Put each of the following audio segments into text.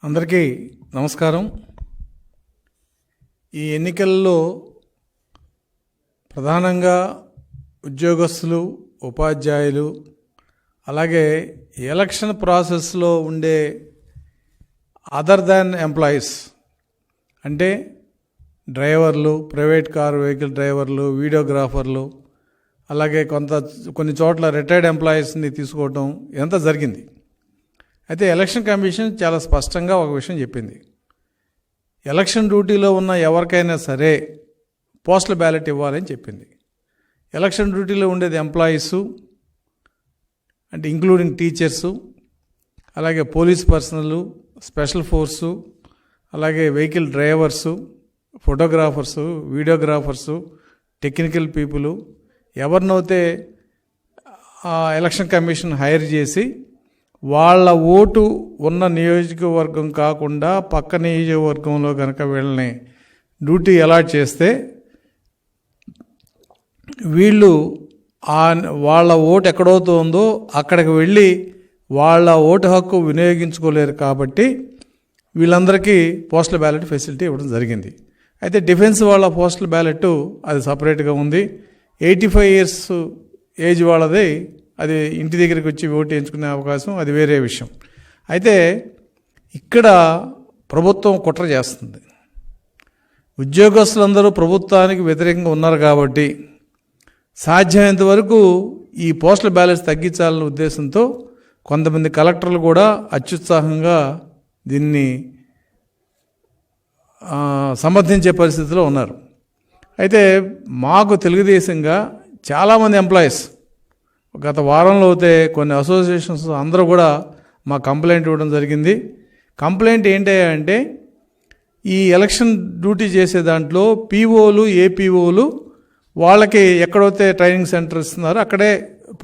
అందరికీ నమస్కారం. ఈ ఎన్నికల్లో ప్రధానంగా ఉద్యోగస్తులు, ఉపాధ్యాయులు, అలాగే ఎలక్షన్ ప్రాసెస్లో ఉండే అదర్ దాన్ ఎంప్లాయీస్ అంటే డ్రైవర్లు, ప్రైవేట్ కార్ వెహికల్ డ్రైవర్లు, వీడియోగ్రాఫర్లు, అలాగే కొన్ని చోట్ల రిటైర్డ్ ఎంప్లాయీస్ని తీసుకోవటం ఇదంతా జరిగింది. అయితే ఎలక్షన్ కమిషన్ చాలా స్పష్టంగా ఒక విషయం చెప్పింది. ఎలక్షన్ డ్యూటీలో ఉన్న ఎవరికైనా సరే పోస్టల్ బ్యాలెట్ ఇవ్వాలని చెప్పింది. ఎలక్షన్ డ్యూటీలో ఉండేది ఎంప్లాయీసు అంటే ఇంక్లూడింగ్ టీచర్సు, అలాగే పోలీస్ పర్సనల్, స్పెషల్ ఫోర్సు, అలాగే vehicle drivers, photographers, videographers, technical people ఎవరినైతే ఎలక్షన్ కమిషన్ హైర్ చేసి వాళ్ళ ఓటు ఉన్న నియోజకవర్గం కాకుండా పక్క నియోజకవర్గంలో కనుక వీళ్ళని డ్యూటీ అలాట్ చేస్తే వీళ్ళు వాళ్ళ ఓటు ఎక్కడవుతుందో అక్కడికి వెళ్ళి వాళ్ళ ఓటు హక్కు వినియోగించుకోలేరు. కాబట్టి వీళ్ళందరికీ పోస్టల్ బ్యాలెట్ ఫెసిలిటీ ఇవ్వడం జరిగింది. అయితే డిఫెన్స్ వాళ్ళ పోస్టల్ బ్యాలెట్ అది సపరేట్గా ఉంది. 85 years ఏజ్ వాళ్ళది అది ఇంటి దగ్గరికి వచ్చి ఓటు వేయించుకునే అవకాశం, అది వేరే విషయం. అయితే ఇక్కడ ప్రభుత్వం కుట్ర చేస్తుంది. ఉద్యోగస్తులందరూ ప్రభుత్వానికి వ్యతిరేకంగా ఉన్నారు కాబట్టి సాధ్యమైనంత వరకు ఈ పోస్టల్ బ్యాలెట్స్ తగ్గించాలనే ఉద్దేశంతో కొంతమంది కలెక్టర్లు కూడా అత్యుత్సాహంగా దీన్ని సమర్థించే పరిస్థితిలో ఉన్నారు. అయితే మాకు తెలుగుదేశంగా చాలామంది ఎంప్లాయీస్ గత వారంలో అయితే కొన్ని అసోసియేషన్స్ అందరూ కూడా మా కంప్లైంట్ ఇవ్వడం జరిగింది. కంప్లైంట్ ఏంటంటే ఈ ఎలక్షన్ డ్యూటీ చేసే దాంట్లో పీఓలు, ఏపీఓలు వాళ్ళకి ఎక్కడైతే ట్రైనింగ్ సెంటర్ ఇస్తున్నారో అక్కడే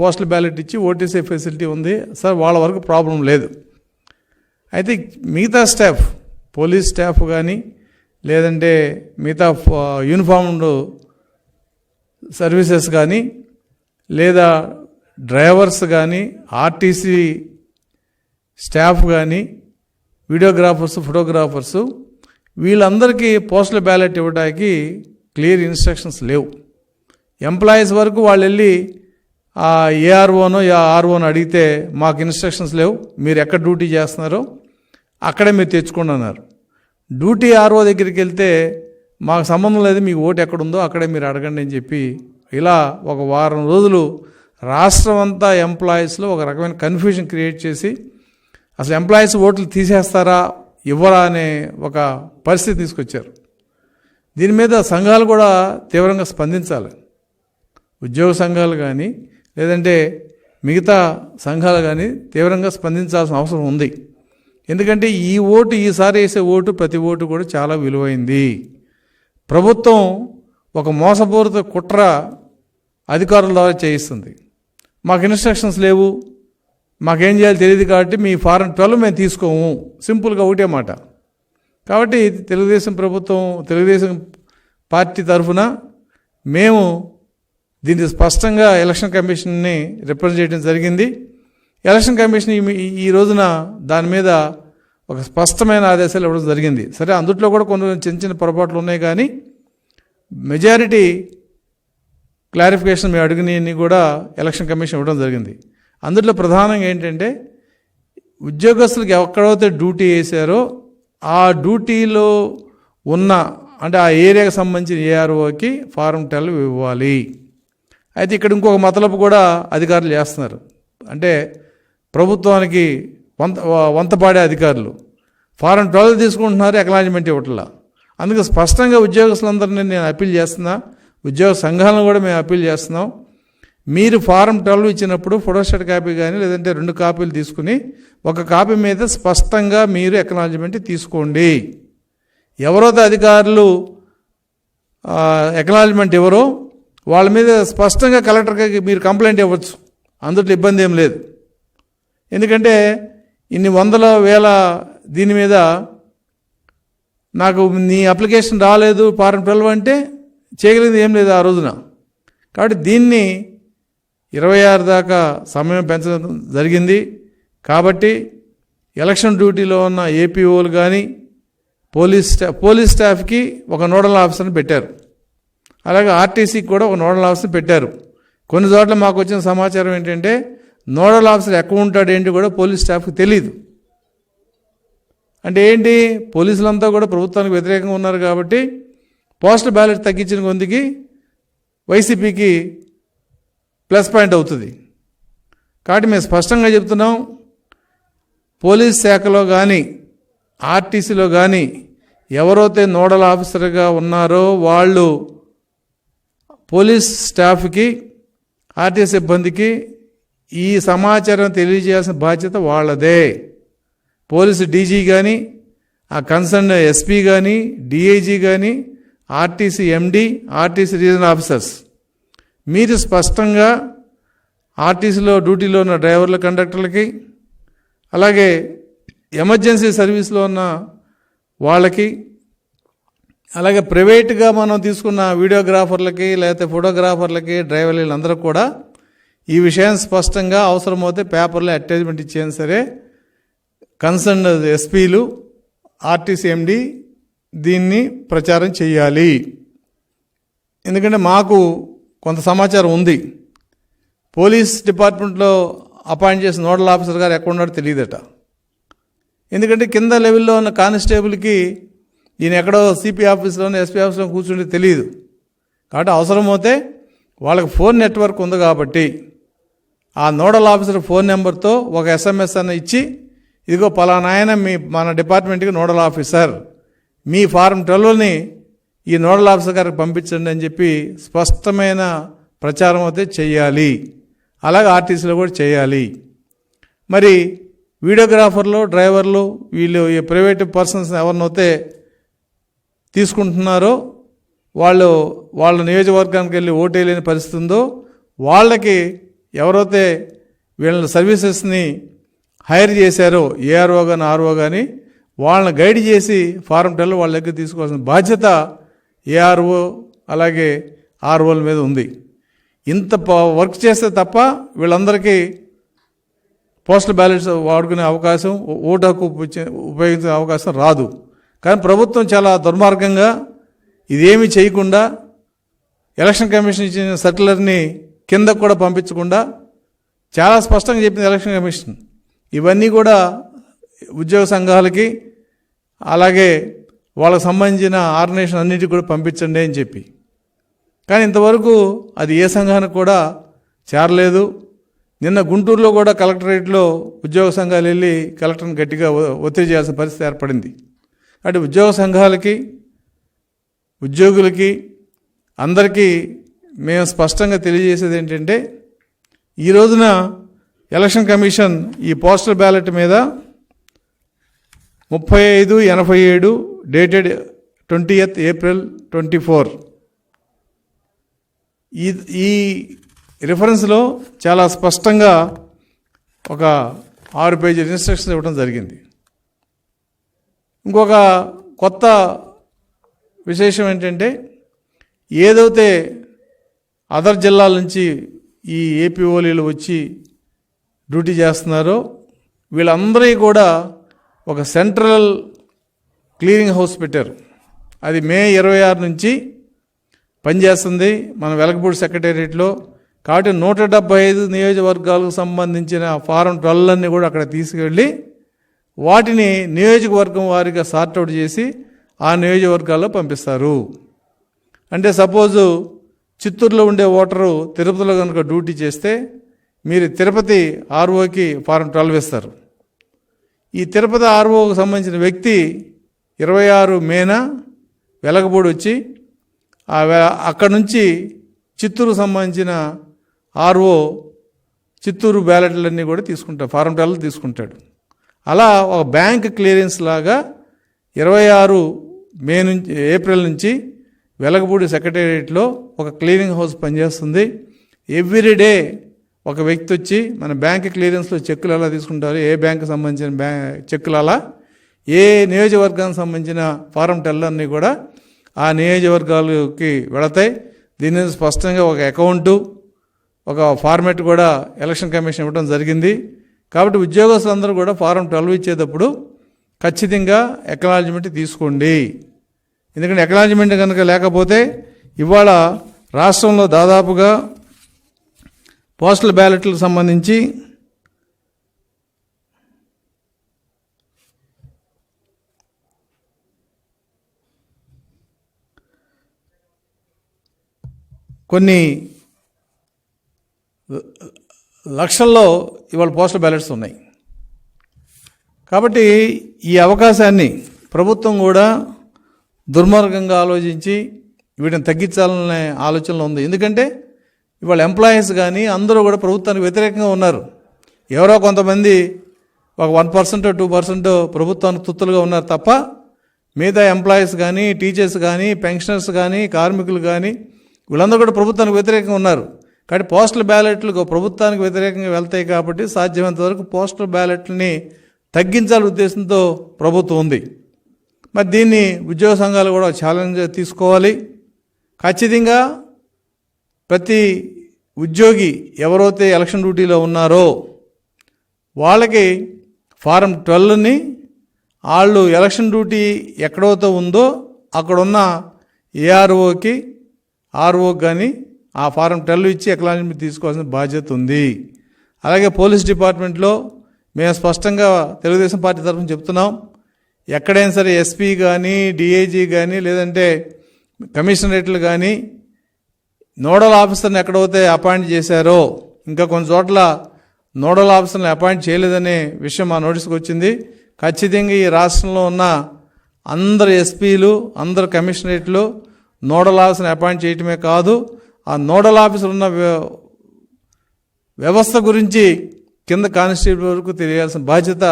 పోస్టల్ బ్యాలెట్ ఇచ్చి ఓటీసీ ఫెసిలిటీ ఉంది సార్, వాళ్ళ వరకు ప్రాబ్లం లేదు. అయితే మిగతా స్టాఫ్, పోలీస్ స్టాఫ్ కానీ లేదంటే మిగతా యూనిఫామ్డ్ సర్వీసెస్ కానీ లేదా డ్రైవర్స్ కానీ, ఆర్టీసీ స్టాఫ్ కానీ, వీడియోగ్రాఫర్స్, ఫోటోగ్రాఫర్సు వీళ్ళందరికీ పోస్టల్ బ్యాలెట్ ఇవ్వడానికి క్లియర్ ఇన్స్ట్రక్షన్స్ లేవు. ఎంప్లాయీస్ వరకు వాళ్ళు వెళ్ళి ఏఆర్ఓనో ఆర్ఓనో అడిగితే మాకు ఇన్స్ట్రక్షన్స్ లేవు, మీరు ఎక్కడ డ్యూటీ చేస్తున్నారో అక్కడే మీరు తెచ్చుకోండి అన్నారు. డ్యూటీ ఆర్ఓ దగ్గరికి వెళ్తే మాకు సంబంధం లేదు, మీకు ఓటు ఎక్కడుందో అక్కడే మీరు అడగండి అని చెప్పి ఇలా ఒక వారం రోజులు రాష్ట్రం అంతా ఎంప్లాయీస్లో ఒక రకమైన కన్ఫ్యూజన్ క్రియేట్ చేసి అసలు ఎంప్లాయీస్ ఓట్లు తీసేస్తారా ఇవ్వరా అనే ఒక పరిస్థితి తీసుకొచ్చారు. దీని మీద సంఘాలు కూడా తీవ్రంగా స్పందించాలి. ఉద్యోగ సంఘాలు కానీ లేదంటే మిగతా సంఘాలు కానీ తీవ్రంగా స్పందించాల్సిన అవసరం ఉంది. ఎందుకంటే ఈ ఓటు, ఈసారి వేసే ఓటు, ప్రతి ఓటు కూడా చాలా విలువైంది. ప్రభుత్వం ఒక మోసపూరిత కుట్ర అధికారుల ద్వారా చేయిస్తుంది. మాకు ఇన్స్ట్రక్షన్స్ లేవు, మాకేం చేయాలో తెలియదు కాబట్టి మీ ఫారం 12 మేము తీసుకోము, సింపుల్గా ఒకటే మాట. కాబట్టి తెలుగుదేశం ప్రభుత్వం, తెలుగుదేశం పార్టీ తరఫున మేము దీన్ని స్పష్టంగా ఎలక్షన్ కమిషన్ని రిప్రజెంట్ చేయడం జరిగింది. ఎలక్షన్ కమిషన్ ఈ రోజున దాని మీద ఒక స్పష్టమైన ఆదేశాలు ఇవ్వడం జరిగింది. సరే, అందుట్లో కూడా కొన్ని చిన్న చిన్న పొరపాట్లు ఉన్నాయి, కానీ మెజారిటీ క్లారిఫికేషన్ మేము అడిగినవి కూడా ఎలక్షన్ కమిషన్ ఇవ్వడం జరిగింది. అందులో ప్రధానంగా ఏంటంటే ఉద్యోగస్తులకు ఎక్కడైతే డ్యూటీ వేశారో ఆ డ్యూటీలో ఉన్న అంటే ఆ ఏరియాకి సంబంధించిన ఏఆర్ఓకి ఫారం 12 ఇవ్వాలి. అయితే ఇక్కడ ఇంకొక మతలబు కూడా అధికారులు చేస్తున్నారు. అంటే ప్రభుత్వానికి వంతపాడే అధికారులు ఫారం 12 తీసుకుంటున్నారు, ఎక్నాలజ్మెంట్ ఇవ్వట్లా. అందుకే స్పష్టంగా ఉద్యోగస్తులందరినీ నేను అప్పీల్ చేస్తున్నా, ఉద్యోగ సంఘాలను కూడా మేము అప్పీల్ చేస్తున్నాం. మీరు ఫారం 12 ఇచ్చినప్పుడు ఫోటోస్టాట్ కాపీ కానీ లేదంటే 2 కాపీలు తీసుకుని ఒక కాపీ మీద స్పష్టంగా మీరు ఎక్నాలజ్మెంట్ తీసుకోండి. ఎవరైతే అధికారులు ఎక్నాలజ్మెంట్ ఎవరో వాళ్ళ మీద స్పష్టంగా కలెక్టర్కి మీరు కంప్లైంట్ ఇవ్వచ్చు, అందులో ఇబ్బంది ఏం లేదు. ఎందుకంటే ఇన్ని వందల వేల దీని మీద నాకు నీ అప్లికేషన్ రాలేదు ఫారం 12 అంటే చేయగలిగింది ఏం లేదు ఆ రోజున. కాబట్టి దీన్ని 26 దాకా సమయం పెంచడం జరిగింది. కాబట్టి ఎలక్షన్ డ్యూటీలో ఉన్న ఏపీఓలు కానీ పోలీస్ స్టాఫ్కి ఒక నోడల్ ఆఫీసర్ని పెట్టారు. అలాగే ఆర్టీసీకి కూడా ఒక నోడల్ ఆఫీసర్ని పెట్టారు. కొన్ని చోట్ల మాకు వచ్చిన సమాచారం ఏంటంటే నోడల్ ఆఫీసర్ ఎక్కడ ఉంటాడు ఏంటి కూడా పోలీస్ స్టాఫ్కి తెలియదు. అంటే ఏంటి, పోలీసులంతా కూడా ప్రభుత్వానికి వ్యతిరేకంగా ఉన్నారు కాబట్టి పోస్టల్ బ్యాలెట్ తగ్గించిన కొందికి వైసీపీకి ప్లస్ పాయింట్ అవుతుంది. కాబట్టి మేము స్పష్టంగా చెప్తున్నాం, పోలీస్ శాఖలో కానీ ఆర్టీసీలో కానీ ఎవరైతే నోడల్ ఆఫీసర్గా ఉన్నారో వాళ్ళు పోలీస్ స్టాఫ్కి ఆర్టీసీ సిబ్బందికి ఈ సమాచారం తెలియజేయాల్సిన బాధ్యత వాళ్ళదే. పోలీసు డీజీ కానీ ఆ కన్సర్న్ ఎస్పీ కానీ డిఐజీ కానీ ఆర్టీసీ ఎండి ఆర్టీసీ రీజనల్ ఆఫీసర్స్ మీరు స్పష్టంగా ఆర్టీసీలో డ్యూటీలో ఉన్న డ్రైవర్ల కండక్టర్లకి అలాగే ఎమర్జెన్సీ సర్వీస్లో ఉన్న వాళ్ళకి అలాగే ప్రైవేట్గా మనం తీసుకున్న వీడియోగ్రాఫర్లకి లేకపోతే ఫోటోగ్రాఫర్లకి డ్రైవర్లందరూ కూడా ఈ విషయం స్పష్టంగా అవసరమైతే పేపర్లో అడ్వర్టైజ్మెంట్ ఇచ్చేది సరే కన్సర్న్ ఎస్పీలు ఆర్టీసీ ఎండి దీన్ని ప్రచారం చేయాలి. ఎందుకంటే మాకు కొంత సమాచారం ఉంది, పోలీస్ డిపార్ట్మెంట్లో అపాయింట్ చేసిన నోడల్ ఆఫీసర్ గారు ఎక్కడ ఉన్నాడో తెలియదట. ఎందుకంటే కింద లెవెల్లో ఉన్న కానిస్టేబుల్కి ఈయన ఎక్కడో సిపి ఆఫీస్లోనే ఎస్పీ ఆఫీస్లో కూర్చుంటే తెలియదు. కాబట్టి అవసరమైతే వాళ్ళకి ఫోన్ నెట్వర్క్ ఉంది కాబట్టి ఆ నోడల్ ఆఫీసర్ ఫోన్ నెంబర్తో ఒక SMS అన్న ఇచ్చి ఇదిగో పలానా ఆయన మన డిపార్ట్మెంట్కి నోడల్ ఆఫీసర్, మీ ఫారం 12ని ఈ నోడల్ ఆఫీసర్ గారికి పంపించండి అని చెప్పి స్పష్టమైన ప్రచారం అయితే చేయాలి. అలాగే ఆర్టీసీలో కూడా చేయాలి. మరి వీడియోగ్రాఫర్లు డ్రైవర్లు వీళ్ళు ఈ ప్రైవేట్ పర్సన్స్ ఎవరినైతే తీసుకుంటున్నారో వాళ్ళ నియోజకవర్గానికి వెళ్ళి ఓటేయలేని పరిస్థితి ఉందో వాళ్ళకి ఎవరైతే వీళ్ళ సర్వీసెస్ని హైర్ చేశారో ఏఆర్ఓ కానీ ఆర్ఓ కానీ వాళ్ళని గైడ్ చేసి ఫారం 12 వాళ్ళ దగ్గర తీసుకోవాల్సిన బాధ్యత ఏఆర్ఓ అలాగే ఆర్ఓల మీద ఉంది. ఇంత వర్క్ చేస్తే తప్ప వీళ్ళందరికీ పోస్టల్ బ్యాలెట్స్ వాడుకునే అవకాశం ఓటు హక్కు ఉపయోగించే అవకాశం రాదు. కానీ ప్రభుత్వం చాలా దుర్మార్గంగా ఇదేమీ చేయకుండా ఎలక్షన్ కమిషన్ ఇచ్చిన సర్క్యులర్ని కిందకు కూడా పంపించకుండా చాలా స్పష్టంగా చెప్పింది ఎలక్షన్ కమిషన్. ఇవన్నీ కూడా ఉద్యోగ సంఘాలకి అలాగే వాళ్ళకు సంబంధించిన ఆర్గనైజేషన్ అన్నిటికీ కూడా పంపించండి అని చెప్పి, కానీ ఇంతవరకు అది ఏ సంఘానికి కూడా చేరలేదు. నిన్న గుంటూరులో కూడా కలెక్టరేట్లో ఉద్యోగ సంఘాలు వెళ్ళి కలెక్టర్ని గట్టిగా ఒత్తిడి చేయాల్సిన పరిస్థితి ఏర్పడింది. అంటే ఉద్యోగ సంఘాలకి ఉద్యోగులకి అందరికీ మేము స్పష్టంగా తెలియజేసేది ఏంటంటే ఈ రోజున ఎలక్షన్ కమిషన్ ఈ పోస్టల్ బ్యాలెట్ మీద 3587 డేటెడ్ 20th April 24 ఈ రిఫరెన్స్లో చాలా స్పష్టంగా ఒక 6 పేజీల ఇన్స్ట్రక్షన్స్ ఇవ్వడం జరిగింది. ఇంకొక కొత్త విశేషం ఏంటంటే ఏదైతే అదర్ జిల్లాల నుంచి ఈ ఏపీఓలీలు వచ్చి డ్యూటీ చేస్తున్నారో వీళ్ళందరికీ కూడా ఒక సెంట్రల్ క్లీనింగ్ హౌస్ పెట్టారు. అది May 26 నుంచి పనిచేస్తుంది మన వెలగపూడి సెక్రటేరియట్లో. కాబట్టి 175 నియోజకవర్గాలకు సంబంధించిన ఫారం 12 కూడా అక్కడ తీసుకెళ్ళి వాటిని నియోజకవర్గం వారిగా సార్ట్అవుట్ చేసి ఆ నియోజకవర్గాల్లో పంపిస్తారు. అంటే సపోజు చిత్తూరులో ఉండే ఓటరు తిరుపతిలో కనుక డ్యూటీ చేస్తే మీరు తిరుపతి ఆర్ఓకి ఫారం 12 ఇస్తారు. ఈ తిరుపతి ఆర్ఓకి సంబంధించిన వ్యక్తి 26 మేన వెలగపూడి వచ్చి అక్కడి నుంచి చిత్తూరుకు సంబంధించిన ఆర్ఓ చిత్తూరు బ్యాలెట్లన్నీ కూడా తీసుకుంటాడు, ఫారం 12 తీసుకుంటాడు. అలా ఒక బ్యాంక్ క్లియరెన్స్ లాగా 26 మే నుంచి ఏప్రిల్ నుంచి వెలగపూడి సెక్రటేరియట్లో ఒక క్లీనింగ్ హౌస్ పనిచేస్తుంది. ఎవ్రీడే ఒక వ్యక్తి వచ్చి మన బ్యాంక్ క్లియరెన్స్లో చెక్కులు ఎలా తీసుకుంటారు, ఏ బ్యాంకు సంబంధించిన చెక్కులు అలా ఏ నియోజకవర్గానికి సంబంధించిన ఫారం 12 అన్నీ కూడా ఆ నియోజకవర్గాలకి వెళతాయి. దీని మీద స్పష్టంగా ఒక అకౌంటు ఒక ఫార్మాట్ కూడా ఎలక్షన్ కమిషన్ ఇవ్వడం జరిగింది. కాబట్టి ఉద్యోగస్తులందరూ కూడా ఫారం 12 ఇచ్చేటప్పుడు ఖచ్చితంగా అక్నాలెడ్జ్మెంట్ తీసుకోండి. ఎందుకంటే అక్నాలెడ్జ్మెంట్ కనుక లేకపోతే ఇవాళ రాష్ట్రంలో దాదాపుగా పోస్టల్ బ్యాలెట్లకు సంబంధించి కొన్ని లక్షల్లో ఇవాళ పోస్టల్ బ్యాలెట్స్ ఉన్నాయి. కాబట్టి ఈ అవకాశాన్ని ప్రభుత్వం కూడా దుర్మార్గంగా ఆలోచించి వీటిని తగ్గించాలనే ఆలోచనలో ఉంది. ఎందుకంటే ఇవాళ ఎంప్లాయీస్ కానీ అందరూ కూడా ప్రభుత్వానికి వ్యతిరేకంగా ఉన్నారు. ఎవరో కొంతమంది ఒక 1% 2% ప్రభుత్వానికి తుత్తులుగా ఉన్నారు తప్ప మిగతా ఎంప్లాయీస్ కానీ, టీచర్స్ కానీ, పెన్షనర్స్ కానీ, కార్మికులు కానీ వీళ్ళందరూ కూడా ప్రభుత్వానికి వ్యతిరేకంగా ఉన్నారు. కాబట్టి పోస్టల్ బ్యాలెట్లు ప్రభుత్వానికి వ్యతిరేకంగా వెళ్తాయి కాబట్టి సాధ్యమైనంత వరకు పోస్టల్ బ్యాలెట్లని తగ్గించాలనే ఉద్దేశంతో ప్రభుత్వం ఉంది. మరి దీన్ని ఉద్యోగ సంఘాలు కూడా ఛాలెంజ్ తీసుకోవాలి. ఖచ్చితంగా ప్రతి ఉద్యోగి ఎవరైతే ఎలక్షన్ డ్యూటీలో ఉన్నారో వాళ్ళకి ఫారం 12ని వాళ్ళు ఎలక్షన్ డ్యూటీ ఎక్కడైతే ఉందో అక్కడున్న ఏఆర్ఓకి ఆర్ఓకి కానీ ఆ ఫారం 12 ఇచ్చి అక్నాలెడ్జ్మెంట్ తీసుకోవాల్సిన బాధ్యత ఉంది. అలాగే పోలీస్ డిపార్ట్మెంట్లో మేము స్పష్టంగా తెలుగుదేశం పార్టీ తరఫున చెప్తున్నాం, ఎక్కడైనా సరే ఎస్పీ కానీ, డిఐజీ కానీ, లేదంటే కమిషనరేట్లు కానీ నోడల్ ఆఫీసర్ని ఎక్కడైతే అపాయింట్ చేశారో ఇంకా కొన్ని చోట్ల నోడల్ ఆఫీసర్ని అపాయింట్ చేయలేదనే విషయం మా నోటీస్కి వచ్చింది. ఖచ్చితంగా ఈ రాష్ట్రంలో ఉన్న అందరు ఎస్పీలు, అందరు కమిషనరేట్లు నోడల్ ఆఫీసర్ని అపాయింట్ చేయటమే కాదు, ఆ నోడల్ ఆఫీసర్ ఉన్న వ్యవస్థ గురించి కింద కానిస్టేబుల్ వరకు తెలియాల్సిన బాధ్యత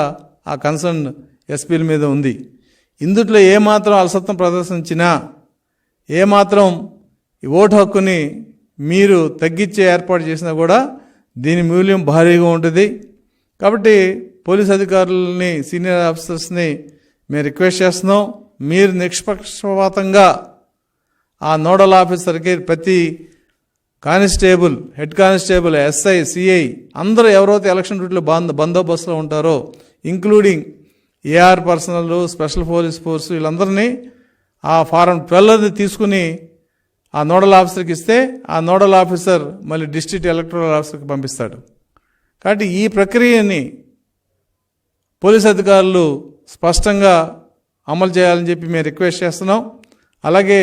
ఆ కన్సర్న్ ఎస్పీల మీద ఉంది. ఇందుట్లో ఏమాత్రం అలసత్వం ప్రదర్శించినా, ఏమాత్రం ఈ ఓటు హక్కుని మీరు తగ్గించే ఏర్పాటు చేసినా కూడా దీని మూల్యం భారీగా ఉంటుంది. కాబట్టి పోలీస్ అధికారులని, సీనియర్ ఆఫీసర్స్ని మేము రిక్వెస్ట్ చేస్తున్నాం, మీరు నిష్పక్షపాతంగా ఆ నోడల్ ఆఫీసర్కి ప్రతి constable, head constable, SI, CI అందరూ ఎవరైతే ఎలక్షన్ డ్యూటీలో బందోబస్తులో ఉంటారో including AR personnel, special police force వీళ్ళందరినీ ఆ ఫారం 12 తీసుకుని ఆ నోడల్ ఆఫీసర్కి ఇస్తే ఆ నోడల్ ఆఫీసర్ మళ్ళీ డిస్ట్రిక్ట్ ఎలక్టరల్ ఆఫీసర్కి పంపిస్తాడు. కాబట్టి ఈ ప్రక్రియని పోలీస్ అధికారులు స్పష్టంగా అమలు చేయాలని చెప్పి మేము రిక్వెస్ట్ చేస్తున్నాం. అలాగే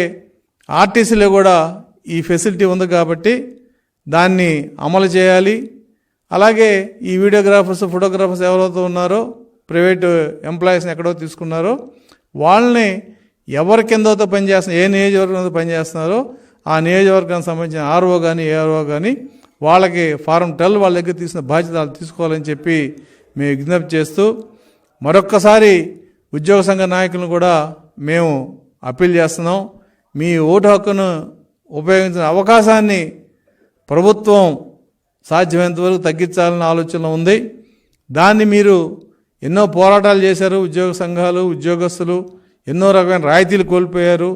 ఆర్టీసీలో కూడా ఈ ఫెసిలిటీ ఉంది కాబట్టి దాన్ని అమలు చేయాలి. అలాగే ఈ వీడియోగ్రాఫర్స్, ఫోటోగ్రాఫర్స్ ఎవరైతే ఉన్నారో ప్రైవేటు ఎంప్లాయీస్ని ఎక్కడో తీసుకున్నారో వాళ్ళని ఎవరి కిందతో పనిచేస్తున్నారు, ఏ నియోజకవర్గంతో పనిచేస్తున్నారో ఆ నియోజకవర్గానికి సంబంధించిన ఆర్ఓ కానీ, ఏఆర్ఓ కానీ వాళ్ళకి ఫారం 12 వాళ్ళ దగ్గర తీసిన బాధ్యత వాళ్ళు తీసుకోవాలని చెప్పి మేము విజ్ఞప్తి చేస్తూ మరొక్కసారి ఉద్యోగ సంఘ నాయకులను కూడా మేము అప్పీల్ చేస్తున్నాం. మీ ఓటు హక్కును ఉపయోగించిన అవకాశాన్ని ప్రభుత్వం సాధ్యమైనంత వరకు తగ్గించాలన్న ఆలోచన ఉంది. దాన్ని మీరు ఎన్నో పోరాటాలు చేశారు, ఉద్యోగ సంఘాలు, ఉద్యోగస్తులు ఎన్నో రకమైన రాయితీలు కోల్పోయారు.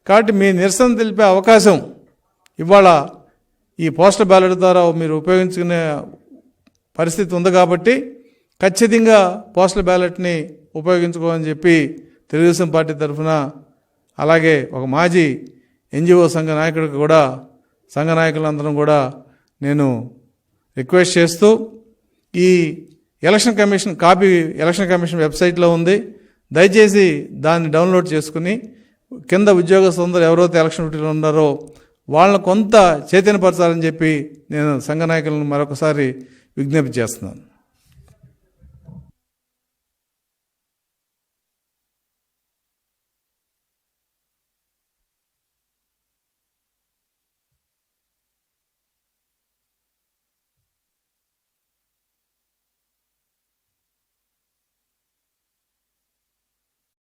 కాబట్టి మీ నిరసన తెలిపే అవకాశం ఇవాళ ఈ పోస్టల్ బ్యాలెట్ ద్వారా మీరు ఉపయోగించుకునే పరిస్థితి ఉంది కాబట్టి ఖచ్చితంగా పోస్టల్ బ్యాలెట్ని ఉపయోగించుకోవాలని చెప్పి తెలుగుదేశం పార్టీ తరఫున, అలాగే ఒక మాజీ ఎన్జిఓ సంఘ నాయకుడికి కూడా, సంఘ నాయకులందరం కూడా నేను రిక్వెస్ట్ చేస్తూ ఈ election commission copy election commission వెబ్సైట్లో ఉంది, దయచేసి దాన్ని డౌన్లోడ్ చేసుకుని కింద ఉద్యోగస్తులందరూ ఎవరైతే ఎలక్షన్ డ్యూటీలో ఉన్నారో వాళ్ళని కొంత చైతన్యపరచాలని చెప్పి నేను సంఘ నాయకులను మరొకసారి విజ్ఞప్తి చేస్తున్నాను.